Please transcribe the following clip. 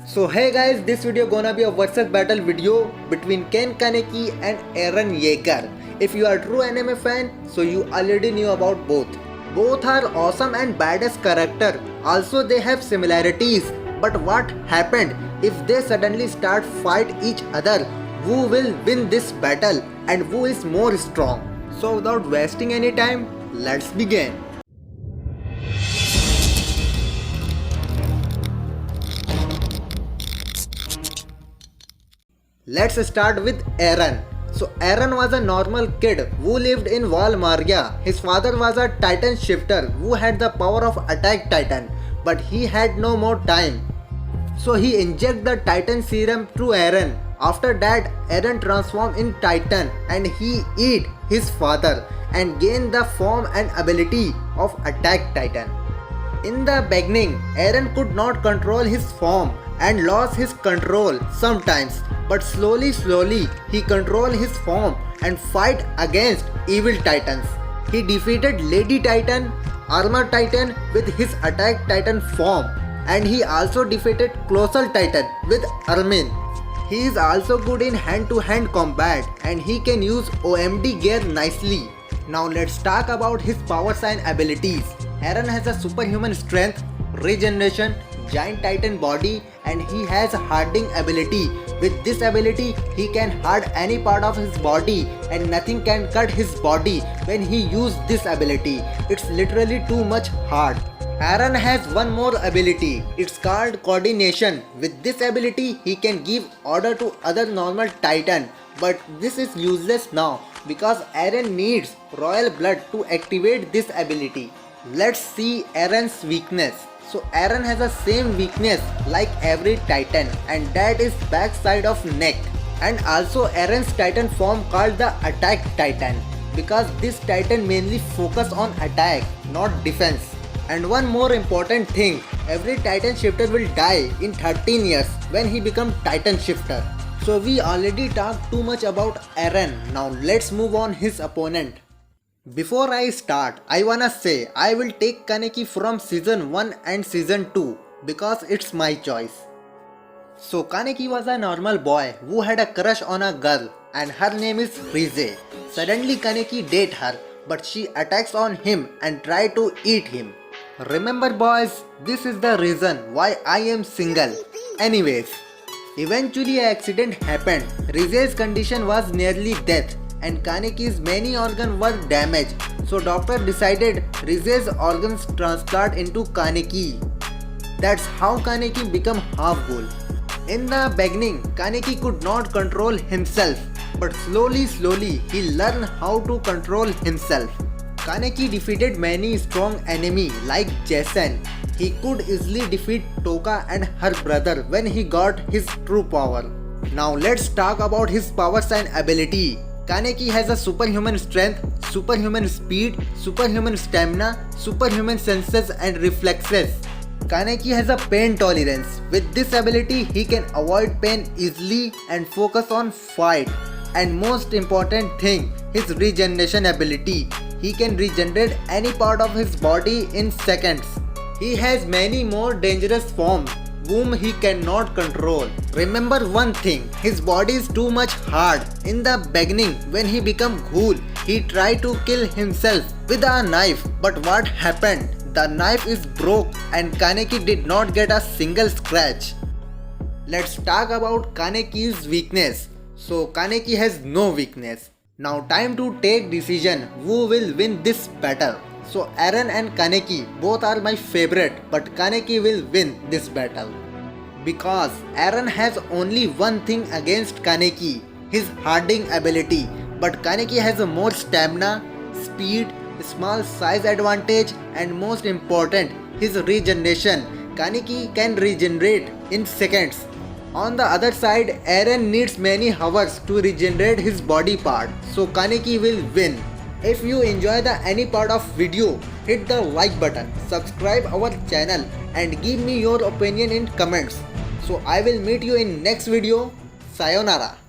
So hey guys, this video gonna be a versus battle video between Ken Kaneki and Eren Yeager. If you are true anime fan, so you already knew about both. Both are awesome and badass character. Also they have similarities. But what happened if they suddenly start fight each other? Who will win this battle and who is more strong? So without wasting any time, let's begin. Let's start with Eren. So Eren was a normal kid who lived in Val Maria. His father was a Titan shifter who had the power of attack Titan, but he had no more time. So he injected the Titan serum through Eren. After that, Eren transformed in Titan and he ate his father and gained the form and ability of attack Titan. In the beginning, Eren could not control his form and lost his control sometimes, but slowly he controlled his form and fight against evil titans. He defeated Lady Titan, Armor Titan with his attack Titan form, and he also defeated Colossal Titan with Armin. He is also good in hand-to-hand combat and he can use OMD gear nicely. Now let's talk about his powers and abilities. Eren has a superhuman strength, regeneration, giant titan body, and he has hardening ability. With this ability, he can hard any part of his body and nothing can cut his body when he uses this ability. It's literally too much hard. Eren has one more ability. It's called coordination. With this ability, he can give order to other normal titan, but this is useless now because Eren needs royal blood to activate this ability. Let's see Eren's weakness. So Eren has the same weakness like every titan, and that is back side of neck. And also Eren's titan form called the attack titan, because this titan mainly focus on attack, not defense. And one more important thing, every titan shifter will die in 13 years when he become titan shifter. So we already talked too much about Eren. Now let's move on his opponent. Before I start, I wanna say I will take Kaneki from season 1 and season 2 because it's my choice. So Kaneki was a normal boy who had a crush on a girl and her name is Rize. Suddenly Kaneki dates her, but she attacks on him and try to eat him. Remember boys, this is the reason why I am single. Anyways, eventually an accident happened. Rize's condition was nearly death and Kaneki's many organs were damaged, so doctor decided Rize's organs transplant into Kaneki. That's how Kaneki became half ghoul. In the beginning, Kaneki could not control himself, but slowly he learned how to control himself. Kaneki defeated many strong enemies like Jason. He could easily defeat Toka and her brother when he got his true power. Now let's talk about his powers and ability. Kaneki has a superhuman strength, superhuman speed, superhuman stamina, superhuman senses and reflexes. Kaneki has a pain tolerance. With this ability, he can avoid pain easily and focus on fight. And most important thing, his regeneration ability. He can regenerate any part of his body in seconds. He has many more dangerous forms whom he cannot control. Remember one thing, his body is too much hard. In the beginning, when he became ghoul, he tried to kill himself with a knife. But what happened? The knife is broke and Kaneki did not get a single scratch. Let's talk about Kaneki's weakness. So Kaneki has no weakness. Now time to take decision who will win this battle. So Eren and Kaneki both are my favorite, but Kaneki will win this battle. Because Eren has only one thing against Kaneki, his hardening ability. But Kaneki has a more stamina, speed, small size advantage, and most important, his regeneration. Kaneki can regenerate in seconds. On the other side, Eren needs many hours to regenerate his body part, so Kaneki will win. If you enjoy any part of video, hit the like button, subscribe our channel and give me your opinion in comments. So I will meet you in next video. Sayonara.